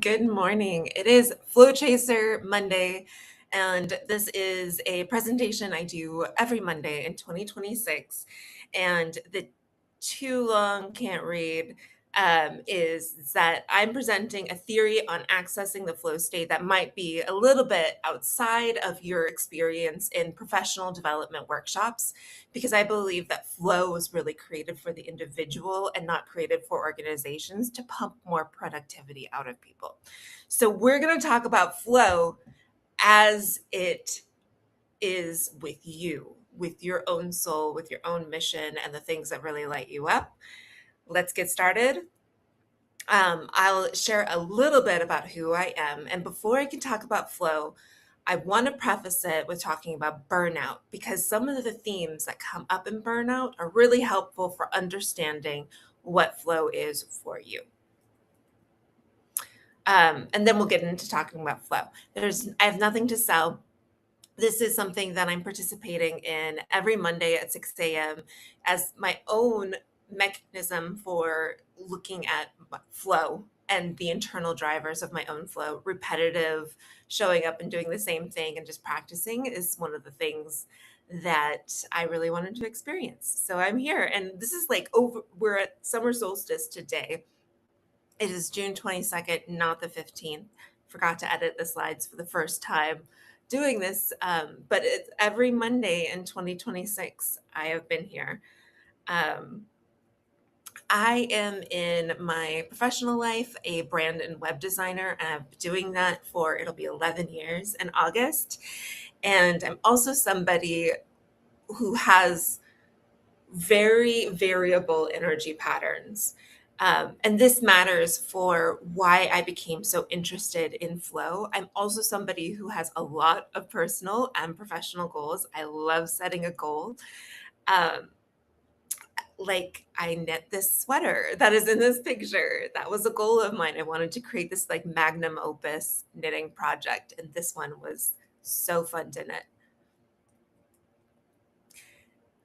Good morning. It is Flow Chaser Monday, and this is a presentation I do every Monday in 2026. And the too long can't read is that I'm presenting a theory on accessing the flow state that might be a little bit outside of your experience in professional development workshops, because I believe that flow was really created for the individual and not created for organizations to pump more productivity out of people. So we're going to talk about flow as it is with you, with your own soul, with your own mission, and the things that really light you up. Let's get started. I'll share a little bit about who I am. And before I can talk about flow, I want to preface it with talking about burnout, because some of the themes that come up in burnout are really helpful for understanding what flow is for you. And then we'll get into talking about flow. I have nothing to sell. This is something that I'm participating in every Monday at 6 a.m. as my own mechanism for looking at flow and the internal drivers of my own flow. Repetitive, showing up and doing the same thing and just practicing is one of the things that I really wanted to experience. So I'm here, and this is like we're at summer solstice today. It is June 22nd, not the 15th. Forgot to edit the slides for the first time doing this, but it's every Monday in 2026. I have been here. Um, I am in my professional life a brand and web designer, and I've been doing that for it'll be 11 years in August. And I'm also somebody who has very variable energy patterns. And this matters for why I became so interested in flow. I'm also somebody who has a lot of personal and professional goals. I love setting a goal. Um, like I knit this sweater that is in this picture. That was a goal of mine. I wanted to create this like magnum opus knitting project, and this one was so fun to knit.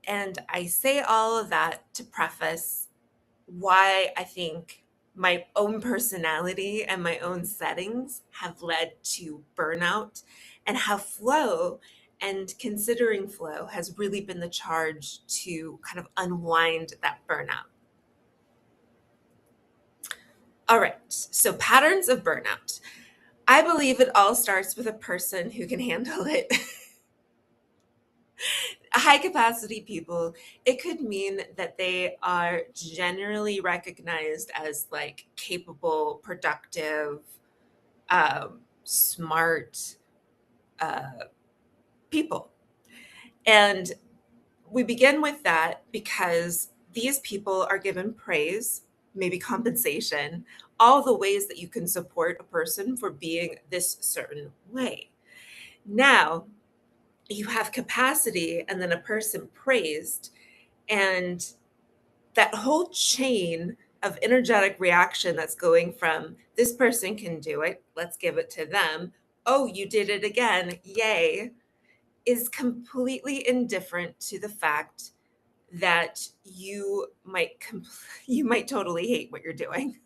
And I say all of that to preface why I think my own personality and my own settings have led to burnout, and how flow and considering flow has really been the charge to kind of unwind that burnout. All right, so patterns of burnout. I believe it all starts with a person who can handle it. High capacity people, it could mean that they are generally recognized as like capable, productive, smart uh, people. And we begin with that because these people are given praise, maybe compensation, all the ways that you can support a person for being this certain way. Now, you have capacity and then a person praised, and that whole chain of energetic reaction that's going from this person can do it, let's give it to them. Oh, you did it again, yay, is completely indifferent to the fact that you might totally hate what you're doing.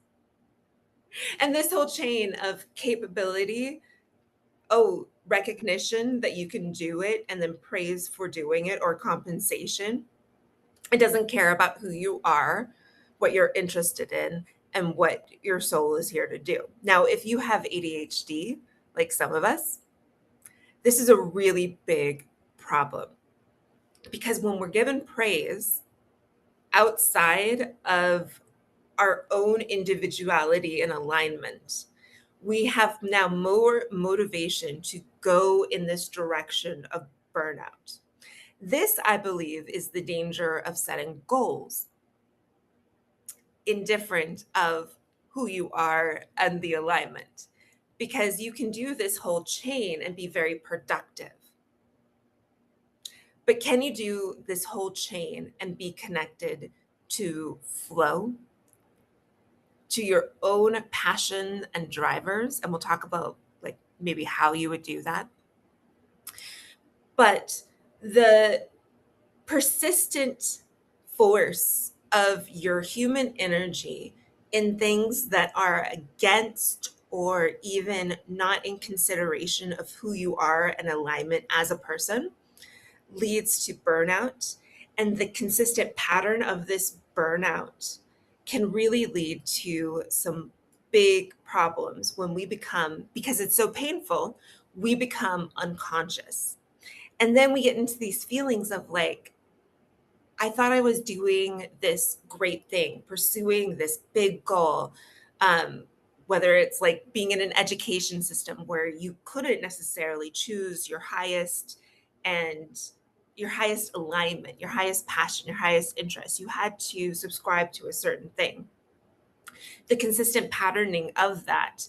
And this whole chain of capability, oh, recognition that you can do it and then praise for doing it or compensation. It doesn't care about who you are, what you're interested in, and what your soul is here to do. Now, if you have ADHD, like some of us, this is a really big problem, because when we're given praise outside of our own individuality and alignment, we have now more motivation to go in this direction of burnout. This, I believe, is the danger of setting goals, indifferent of who you are and the alignment, because you can do this whole chain and be very productive. But can you do this whole chain and be connected to flow, to your own passion and drivers? And we'll talk about like maybe how you would do that. But the persistent force of your human energy in things that are against or even not in consideration of who you are and alignment as a person leads to burnout. And the consistent pattern of this burnout can really lead to some big problems when we become, because it's so painful, we become unconscious. And then we get into these feelings of like, I thought I was doing this great thing, pursuing this big goal. Um, Whether it's like being in an education system where you couldn't necessarily choose your highest and your highest alignment, your highest passion, your highest interest. You had to subscribe to a certain thing. The consistent patterning of that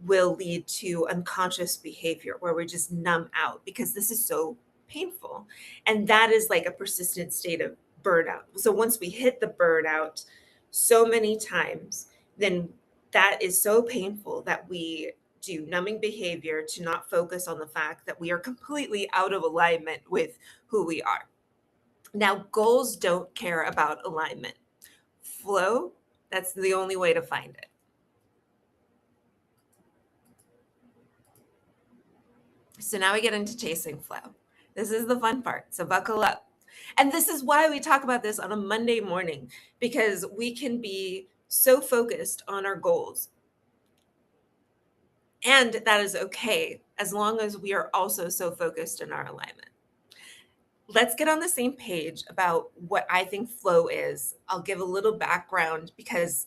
will lead to unconscious behavior where we just numb out because this is so painful. And that is like a persistent state of burnout. So once we hit the burnout so many times, then that is so painful that we do numbing behavior to not focus on the fact that we are completely out of alignment with who we are. Now, goals don't care about alignment. Flow, that's the only way to find it. So now we get into chasing flow. This is the fun part. So buckle up. And this is why we talk about this on a Monday morning, because we can be so focused on our goals. And that is okay as long as we are also so focused in our alignment. Let's get on the same page about what I think flow is. I'll give a little background because,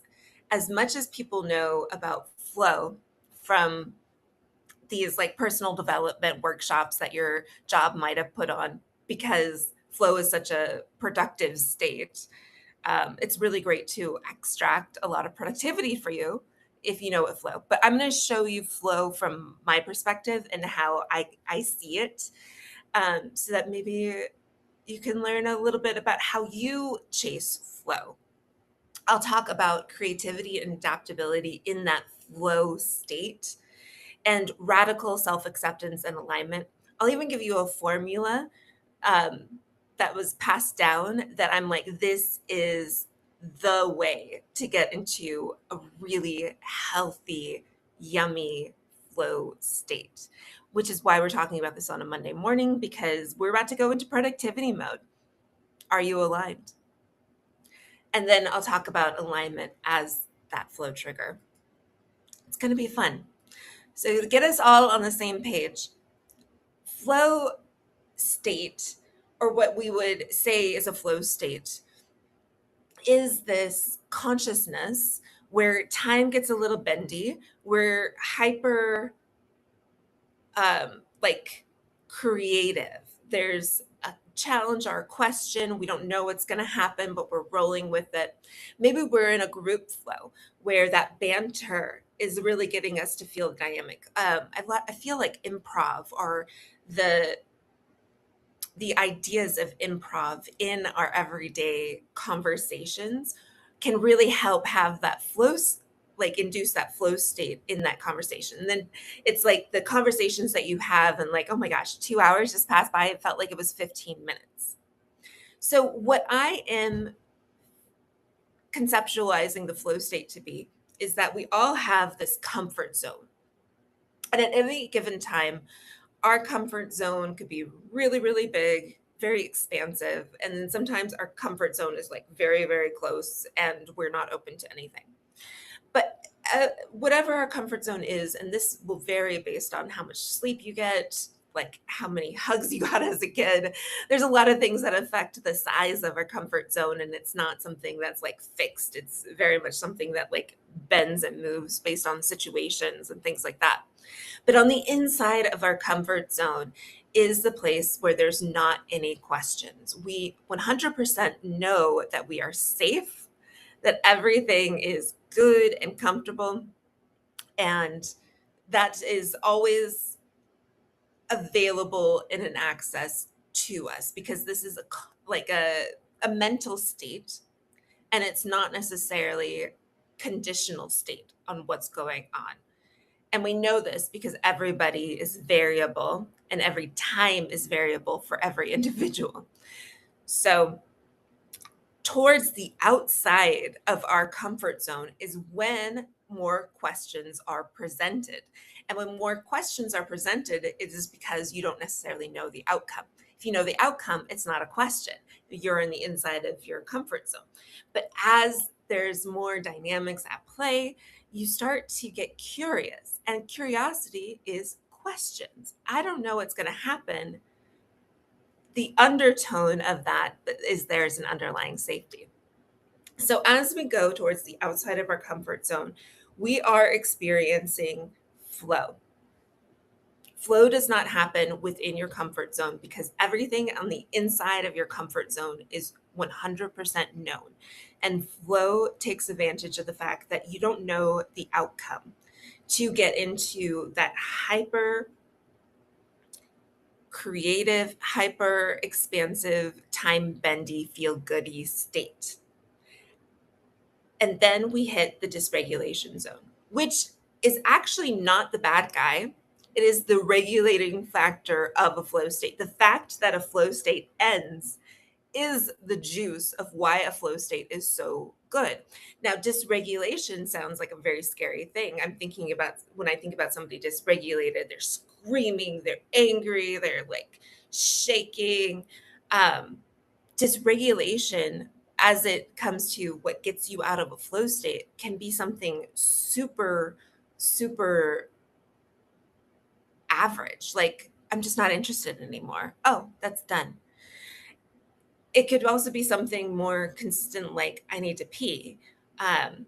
as much as people know about flow from these like personal development workshops that your job might have put on, because flow is such a productive state, it's really great to extract a lot of productivity for you if you know what flow. But I'm going to show you flow from my perspective and how I see it, so that maybe you can learn a little bit about how you chase flow. I'll talk about creativity and adaptability in that flow state and radical self acceptance and alignment. I'll even give you a formula um, that was passed down that I'm like, this is the way to get into a really healthy, yummy flow state, which is why we're talking about this on a Monday morning because we're about to go into productivity mode. Are you aligned? And then I'll talk about alignment as that flow trigger. It's going to be fun. So, to get us all on the same page, flow state, or what we would say is a flow state, is this consciousness where time gets a little bendy, we're hyper like creative. There's a challenge or a question. We don't know what's going to happen, but we're rolling with it. Maybe we're in a group flow where that banter is really getting us to feel dynamic. I feel like improv or the the ideas of improv in our everyday conversations can really help have that like induce that flow state in that conversation. And then it's like the conversations that you have and like, oh my gosh, 2 hours just passed by. It felt like it was 15 minutes. So what I am conceptualizing the flow state to be is that we all have this comfort zone. And at any given time, our comfort zone could be really, really big, very expansive. And then sometimes our comfort zone is like very, very close and we're not open to anything. But whatever our comfort zone is, and this will vary based on how much sleep you get, like how many hugs you got as a kid. There's a lot of things that affect the size of our comfort zone, and it's not something that's like fixed. It's very much something that like bends and moves based on situations and things like that. But on the inside of our comfort zone is the place where there's not any questions. We 100% know that we are safe, that everything is good and comfortable, and that is always available in an access to us because this is like a mental state, and it's not necessarily conditional state on what's going on. And we know this because everybody is variable and every time is variable for every individual. So, towards the outside of our comfort zone is when more questions are presented. And when more questions are presented, it is because you don't necessarily know the outcome. If you know the outcome, it's not a question. You're in the inside of your comfort zone. But as there's more dynamics at play, you start to get curious. And curiosity is questions. I don't know what's going to happen. The undertone of that is there's an underlying safety. So as we go towards the outside of our comfort zone, we are experiencing flow. Flow does not happen within your comfort zone because everything on the inside of your comfort zone is 100% known. And flow takes advantage of the fact that you don't know the outcome to get into that hyper creative, hyper expansive, time bendy, feel goody state. And then we hit the dysregulation zone, which is actually not the bad guy. It is the regulating factor of a flow state. The fact that a flow state ends is the juice of why a flow state is so good. Now, dysregulation sounds like a very scary thing. I'm thinking about when I think about somebody dysregulated, they're screaming, they're angry, they're like shaking. Um, Dysregulation, as it comes to what gets you out of a flow state, can be something super, super average. Like, I'm just not interested anymore. Oh, that's done. It could also be something more consistent, like I need to pee. Um,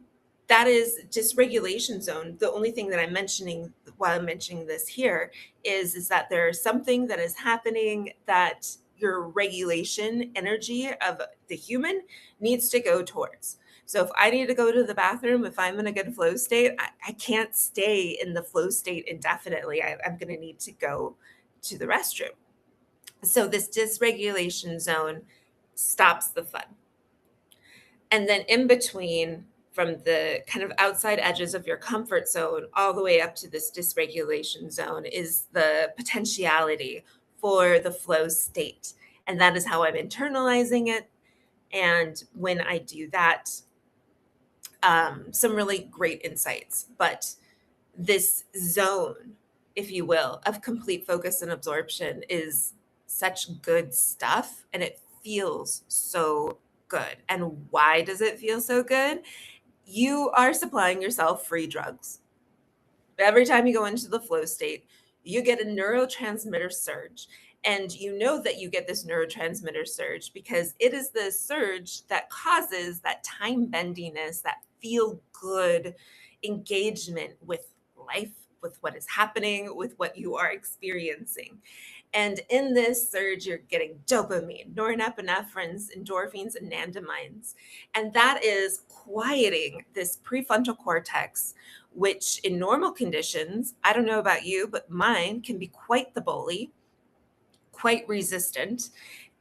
that is dysregulation zone. The only thing that I'm mentioning while I'm mentioning this here is that there's something that is happening that your regulation energy of the human needs to go towards. So if I need to go to the bathroom, if I'm in a good flow state, I can't stay in the flow state indefinitely. I'm going to need to go to the restroom. So this dysregulation zone stops the fun. And then in between, from the kind of outside edges of your comfort zone all the way up to this dysregulation zone, is the potentiality for the flow state. And that is how I'm internalizing it. And when I do that, some really great insights. But this zone, if you will, of complete focus and absorption is such good stuff. And it feels so good. And why does it feel so good? You are supplying yourself free drugs. Every time you go into the flow state, you get a neurotransmitter surge. And you know that you get this neurotransmitter surge because it is the surge that causes that time bendiness, that feel good engagement with life, with what is happening, with what you are experiencing. And in this surge, you're getting dopamine, norepinephrine, endorphins, and anandamines. And that is quieting this prefrontal cortex, which in normal conditions, I don't know about you, but mine can be quite the bully, quite resistant.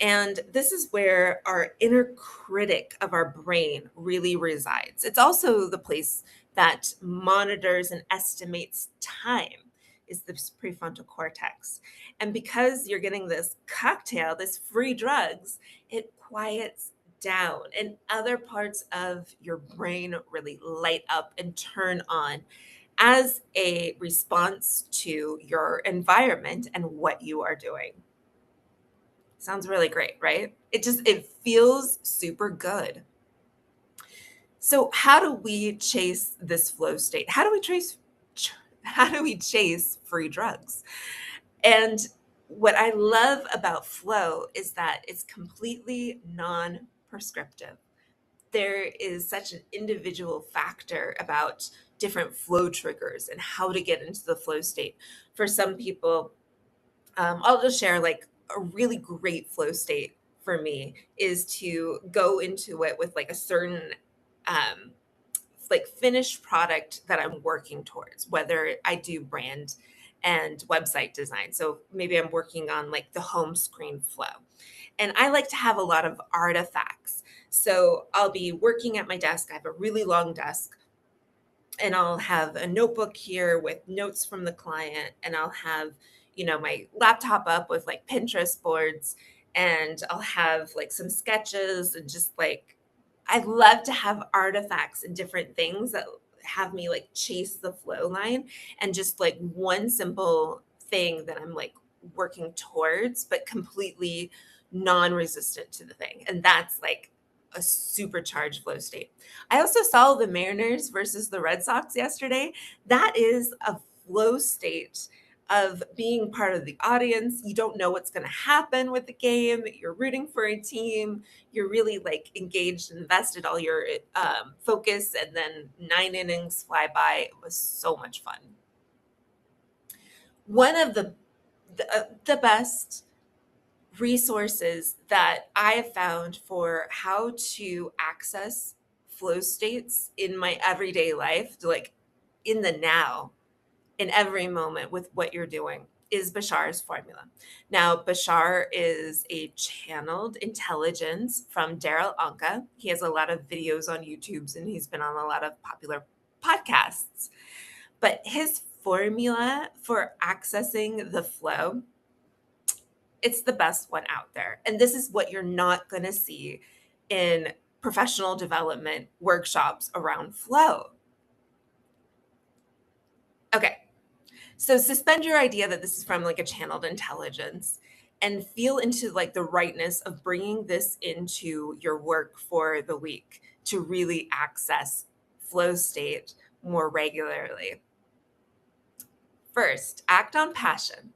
And this is where our inner critic of our brain really resides. It's also the place that monitors and estimates time, is the prefrontal cortex. And because you're getting this cocktail, this free drugs, it quiets down and other parts of your brain really light up and turn on as a response to your environment and what you are doing. Sounds really great, right? It feels super good. So how do we chase this flow state? How do we chase free drugs? And what I love about flow is that it's completely non-prescriptive. There is such an individual factor about different flow triggers and how to get into the flow state. For some people, I'll just share like a really great flow state for me is to go into it with like a certain um, like finished product that I'm working towards, whether I do brand and website design. So maybe I'm working on like the home screen flow. And I like to have a lot of artifacts. So I'll be working at my desk. I have a really long desk and I'll have a notebook here with notes from the client, and I'll have, my laptop up with like Pinterest boards, and I'll have like some sketches and just like I love to have artifacts and different things that have me like chase the flow line and just like one simple thing that I'm like working towards, but completely non-resistant to the thing. And that's like a supercharged flow state. I also saw the Mariners versus the Red Sox yesterday. That is a flow state of being part of the audience. You don't know what's going to happen with the game. You're rooting for a team. You're really like engaged and invested all your focus. And then 9 innings fly by. It was so much fun. One of the best resources that I have found for how to access flow states in my everyday life, like in the now, in every moment with what you're doing, is Bashar's formula. Now, Bashar is a channeled intelligence from Daryl Anka. He has a lot of videos on YouTube and he's been on a lot of popular podcasts. But his formula for accessing the flow, it's the best one out there. And this is what you're not going to see in professional development workshops around flow. Okay. So suspend your idea that this is from like a channeled intelligence and feel into like the rightness of bringing this into your work for the week to really access flow state more regularly. First, act on passion.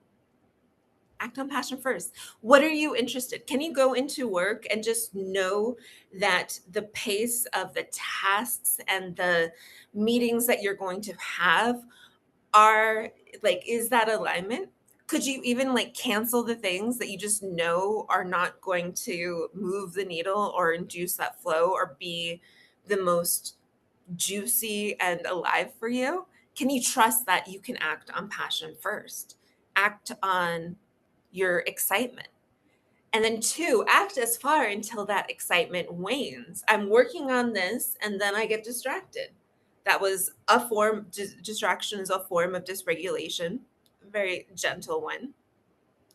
Act on passion first. What are you interested? Can you go into work and just know that the pace of the tasks and the meetings that you're going to have are like, is that alignment? Could you even like cancel the things that you just know are not going to move the needle or induce that flow or be the most juicy and alive for you? Can you trust that you can act on passion first? Act on your excitement. And then two, act as far until that excitement wanes. I'm working on this and then I get distracted. That was a form, distraction is a form of dysregulation, a very gentle one.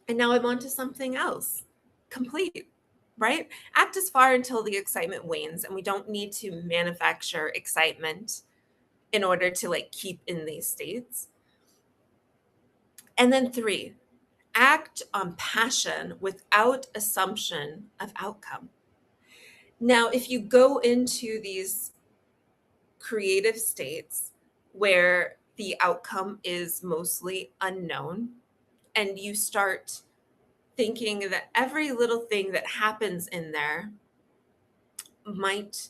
And now I'm on to something else, complete, right? Act as far until the excitement wanes. And we don't need to manufacture excitement in order to like keep in these states. And then three, act on passion without assumption of outcome. Now, if you go into these creative states where the outcome is mostly unknown, and you start thinking that every little thing that happens in there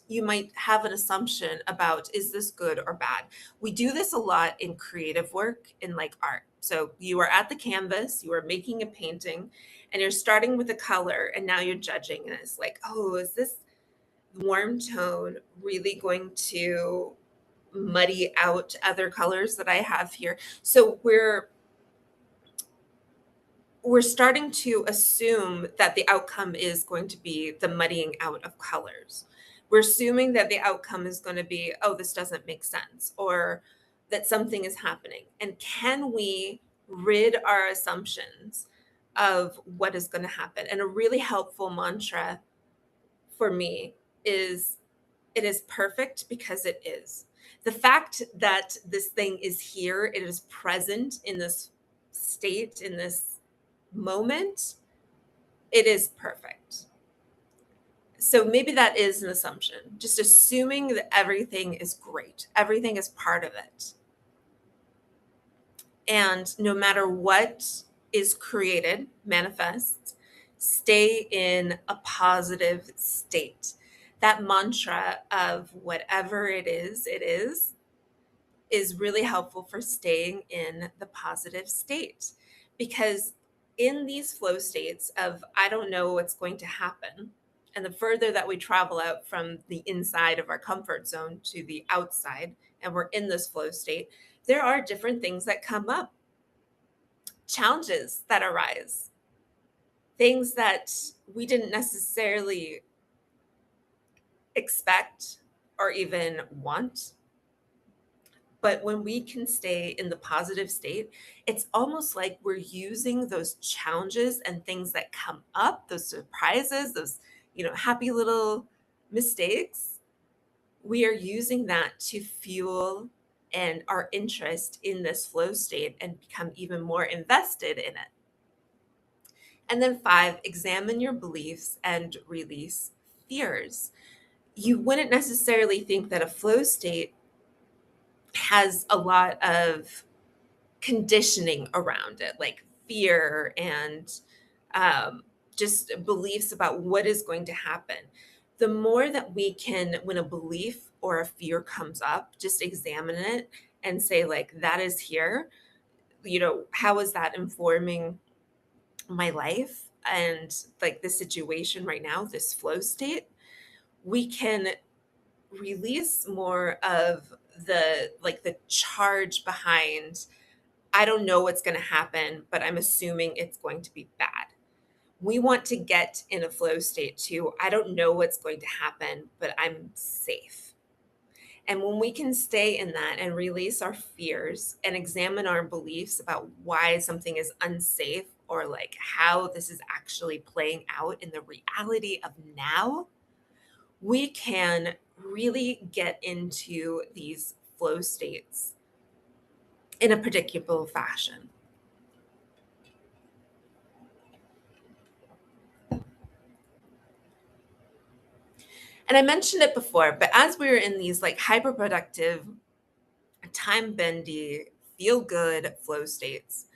you might have an assumption about, is this good or bad? We do this a lot in creative work, in like art. So you are at the canvas, you are making a painting, and you're starting with a color, and now you're judging, and it's like, oh, is this warm tone really going to muddy out other colors that I have here? So we're starting to assume that the outcome is going to be the muddying out of colors. We're assuming that the outcome is going to be, oh, this doesn't make sense, or that something is happening. And can we rid our assumptions of what is going to happen? And a really helpful mantra for me is, it is perfect because it is. The fact that this thing is here, it is present in this state, in this moment, it is perfect. So maybe that is an assumption, just assuming that everything is great, everything is part of it. And no matter what is created, manifests, stay in a positive state. That mantra of whatever it is really helpful for staying in the positive state. Because in these flow states of, I don't know what's going to happen, and the further that we travel out from the inside of our comfort zone to the outside, and we're in this flow state, there are different things that come up, challenges that arise, things that we didn't necessarily expect or even want. But when we can stay in the positive state, it's almost like we're using those challenges and things that come up, those surprises, those, happy little mistakes, we are using that to fuel and our interest in this flow state and become even more invested in it. And then 5, examine your beliefs and release fears. You wouldn't necessarily think that a flow state has a lot of conditioning around it, like fear and just beliefs about what is going to happen. The more that we can, when a belief or a fear comes up, just examine it and say, like, that is here. How is that informing my life and like the situation right now, this flow state? We can release more of the charge behind, I don't know what's going to happen, but I'm assuming it's going to be bad. We want to get in a flow state too. I don't know what's going to happen, but I'm safe. And when we can stay in that and release our fears and examine our beliefs about why something is unsafe or like how this is actually playing out in the reality of now, we can really get into these flow states in a predictable fashion. And I mentioned it before, but as we were in these like hyper productive, time bendy, feel good flow states,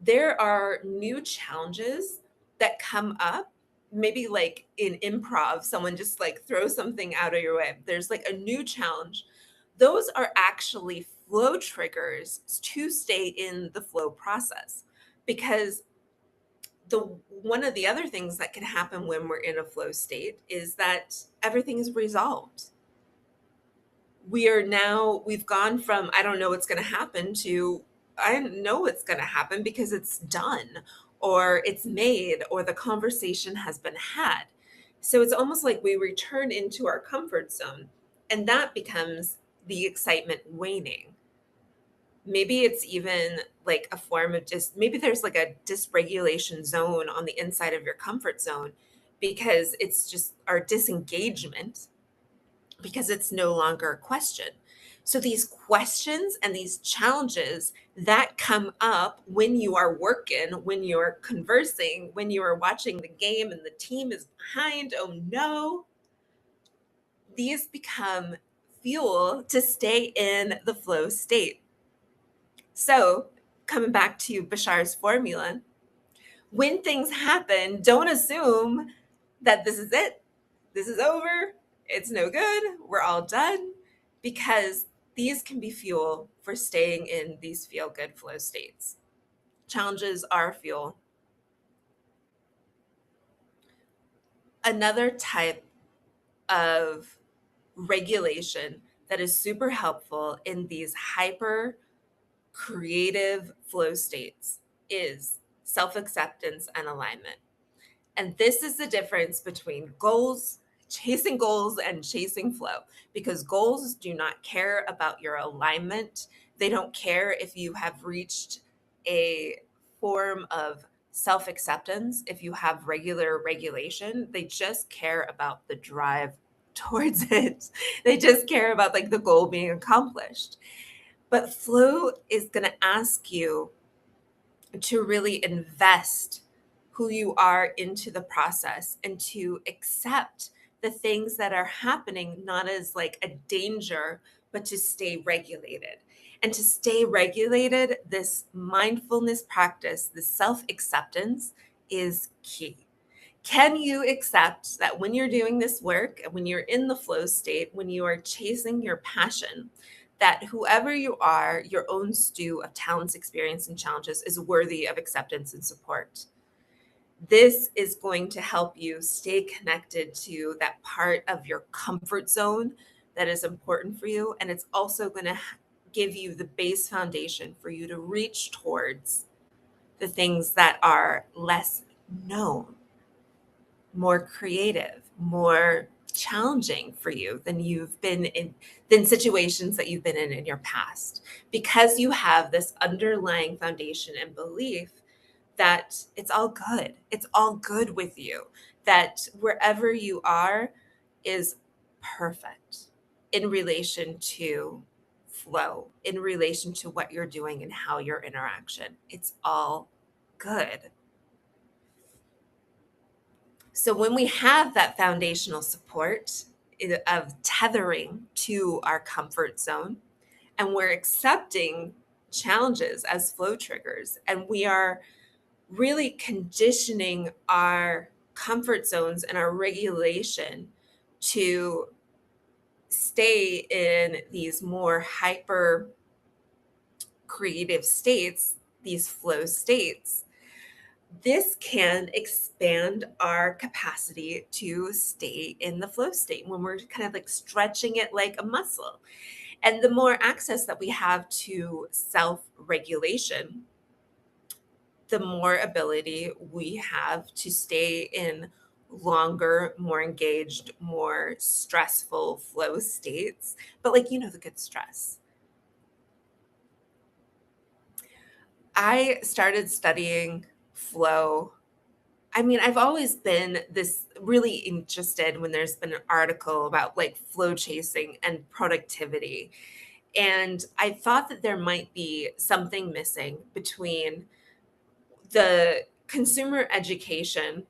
there are new challenges that come up. Maybe like in improv, someone just like throws something out of your way. There's like a new challenge. Those are actually flow triggers to stay in the flow process, because the one of the other things that can happen when we're in a flow state is that everything is resolved. We've gone from I don't know what's going to happen to I know what's going to happen because it's done or it's made or the conversation has been had. So it's almost like we return into our comfort zone, and that becomes the excitement waning. Maybe it's even like a form of just maybe there's like a dysregulation zone on the inside of your comfort zone because it's just our disengagement, because it's no longer a question. So these questions and these challenges that come up when you are working, when you're conversing, when you are watching the game and the team is behind, oh no, these become fuel to stay in the flow state. So, coming back to Bashar's formula, when things happen, don't assume that this is it. This is over. It's no good. We're all done, because these can be fuel for staying in these feel good flow states. Challenges are fuel. Another type of regulation that is super helpful in these hyper creative flow states is self acceptance and alignment. And this is the difference between chasing goals and chasing flow, because goals do not care about your alignment. They don't care if you have reached a form of self acceptance, if you have regular regulation. They just care about the drive towards it. They just care about like the goal being accomplished. But flow is going to ask you to really invest who you are into the process and to accept the things that are happening, not as like a danger, but to stay regulated. And to stay regulated, this mindfulness practice, this self acceptance is key. Can you accept that when you're doing this work, when you're in the flow state, when you are chasing your passion, that whoever you are, your own stew of talents, experience, and challenges is worthy of acceptance and support? This is going to help you stay connected to that part of your comfort zone that is important for you. And it's also going to give you the base foundation for you to reach towards the things that are less known, more creative, more challenging for you than you've been in, than situations that you've been in your past, because you have this underlying foundation and belief that it's all good. It's all good with you, that wherever you are is perfect. in relation to flow, in relation to what you're doing and how your interaction. It's all good. So when we have that foundational support of tethering to our comfort zone, and we're accepting challenges as flow triggers, and we are really conditioning our comfort zones and our regulation to stay in these more hyper creative states, these flow states, this can expand our capacity to stay in the flow state when we're kind of like stretching it like a muscle. And the more access that we have to self regulation, the more ability we have to stay in longer, more engaged, more stressful flow states. But like, the good stress. I started studying flow. I mean, I've always been this really interested when there's been an article about like flow chasing and productivity. And I thought that there might be something missing between the consumer education.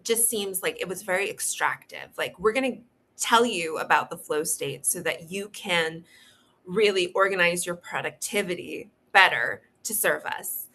Just seems like it was very extractive. Like, we're going to tell you about the flow state so that you can really organize your productivity better to serve us.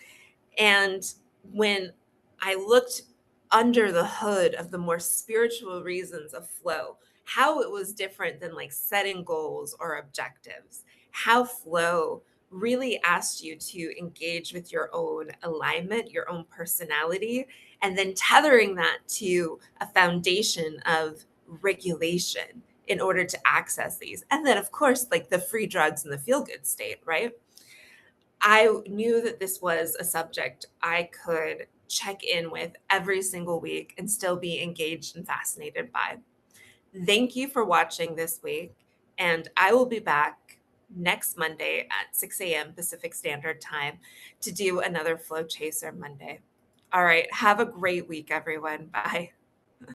And when I looked under the hood of the more spiritual reasons of flow, how it was different than like setting goals or objectives, how flow really asked you to engage with your own alignment, your own personality, and then tethering that to a foundation of regulation in order to access these. And then, of course, like the free drugs and the feel good state, right? I knew that this was a subject I could check in with every single week and still be engaged and fascinated by. Thank you for watching this week, and I will be back next Monday at 6 a.m. Pacific Standard Time to do another Flow Chaser Monday. All right, have a great week, everyone. Bye.